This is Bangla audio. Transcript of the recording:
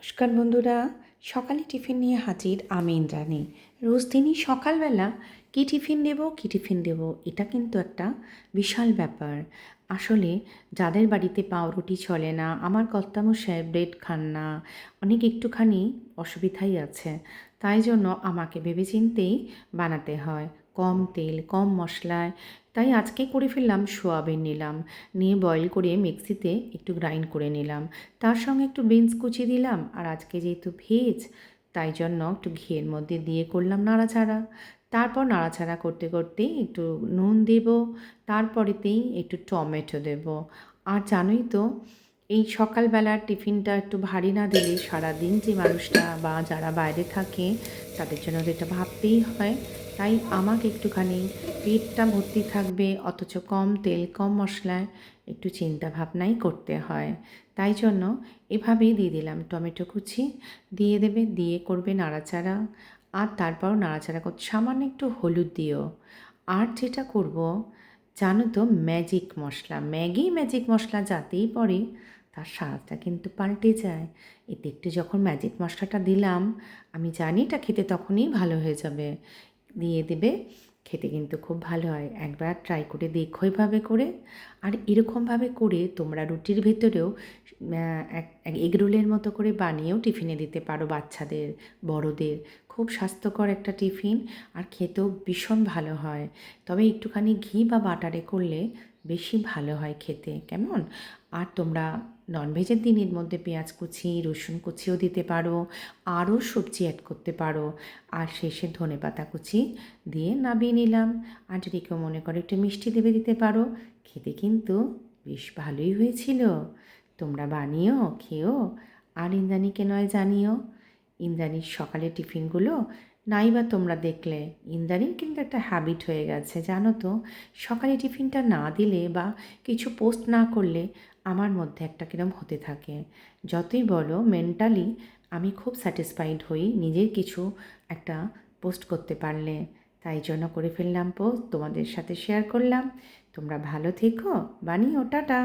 নমস্কার বন্ধুরা, সকালে টিফিন নিয়ে হাজির আমি ইন্দ্রাণী। রোজ দিনই সকালবেলা কী টিফিন দেবো এটা কিন্তু একটা বিশাল ব্যাপার। আসলে যাদের বাড়িতে পাউরুটি চলে না, আমার কর্তামশাই ব্রেড খান না, অনেক একটুখানি অসুবিধাই আছে, তাই জন্য আমাকে ভেবেচিন্তেই বানাতে হয়, কম তেল কম মশলায়। তাই আজকে করে ফেললাম, সোয়াবিন নিলাম, নিয়ে বয়েল করে মিক্সিতে একটু গ্রাইন্ড করে নিলাম, তার সঙ্গে একটু বিনস কুচি দিলাম, আর আজকে যেহেতু ভেজ তাই জন্য একটু ঘিয়ের মধ্যে দিয়ে করলাম নাড়াচাড়া। তারপর নাড়াচাড়া করতে করতে একটু নুন দেব, তারপরেতেই একটু টমেটো দেব। আর জানোই তো, এই সকালবেলার টিফিনটা একটু ভারী না দিলে সারাদিন যে মানুষটা বা যারা বাইরে থাকে তাদের জন্য তো এটা ভাবতেই হয়। তাই আমাকে একটুখানি পেটটা ভর্তি থাকবে অথচ কম তেল কম মশলায় একটু চিন্তা ভাবনাই করতে হয়। তাই জন্য এভাবেই দিয়ে দিলাম টমেটো কুচি, দিয়ে দেবে, দিয়ে করবে নাড়াচাড়া। আর তারপর নাড়াচাড়া করতে সামান্য একটু হলুদ দিও। আর যেটা করব জানো তো, ম্যাজিক মশলা, ম্যাগি ম্যাজিক মশলা যাতেই পড়ে তার স্বাদটা কিন্তু পাল্টে যায়। এতে একটু যখন ম্যাজিক মশলাটা দিলাম, আমি জানি এটা খেতে তখনই ভালো হয়ে যাবে। দিয়ে দেবে, খেতে কিন্তু খুব ভালো হয়, একবার ট্রাই করে দেখো এভাবে করে। আর এরকমভাবে করে তোমরা রুটির ভেতরেও এগ রোলের মতো করে বানিয়েও টিফিনে দিতে পারো বাচ্চাদের, বড়দের। খুব স্বাস্থ্যকর একটা টিফিন, আর খেতেও ভীষণ ভালো হয়। তবে একটুখানি ঘি বা বাটারে করলে বেশি ভালো হয় খেতে, কেমন? আর তোমরা ননভেজের দিনের মধ্যে পেঁয়াজ কুচি রসুন কুচিও দিতে পারো, আরও সবজি অ্যাড করতে পারো। আর শেষে ধনেপাতা কুচি দিয়ে নামিয়ে নিলাম। আর যদি কেউ মনে করে একটু মিষ্টি দেবে দিতে পারো। খেতে কিন্তু বেশ ভালোই হয়েছিল। তোমরা বানিও, খেও, আর ইন্দ্রাণীকে নয় জানিও। ইন্দ্রাণীর সকালের টিফিনগুলো নাই বা তোমরা দেখলে, ইন্দ্রাণীর কিন্তু একটা হ্যাবিট হয়ে গেছে জানো তো, সকালে টিফিনটা না দিলে বা কিছু পোস্ট না করলে আমার মধ্যে একটা কিরম হতে থাকে। যতই বলো, মেন্টালি আমি খুব স্যাটিসফাইড হই নিজের কিছু একটা পোস্ট করতে পারলে। তাই জন্য করে ফেললাম পোস্ট, তোমাদের সাথে শেয়ার করলাম। তোমরা ভালো থেকো, বানিও, টাটা।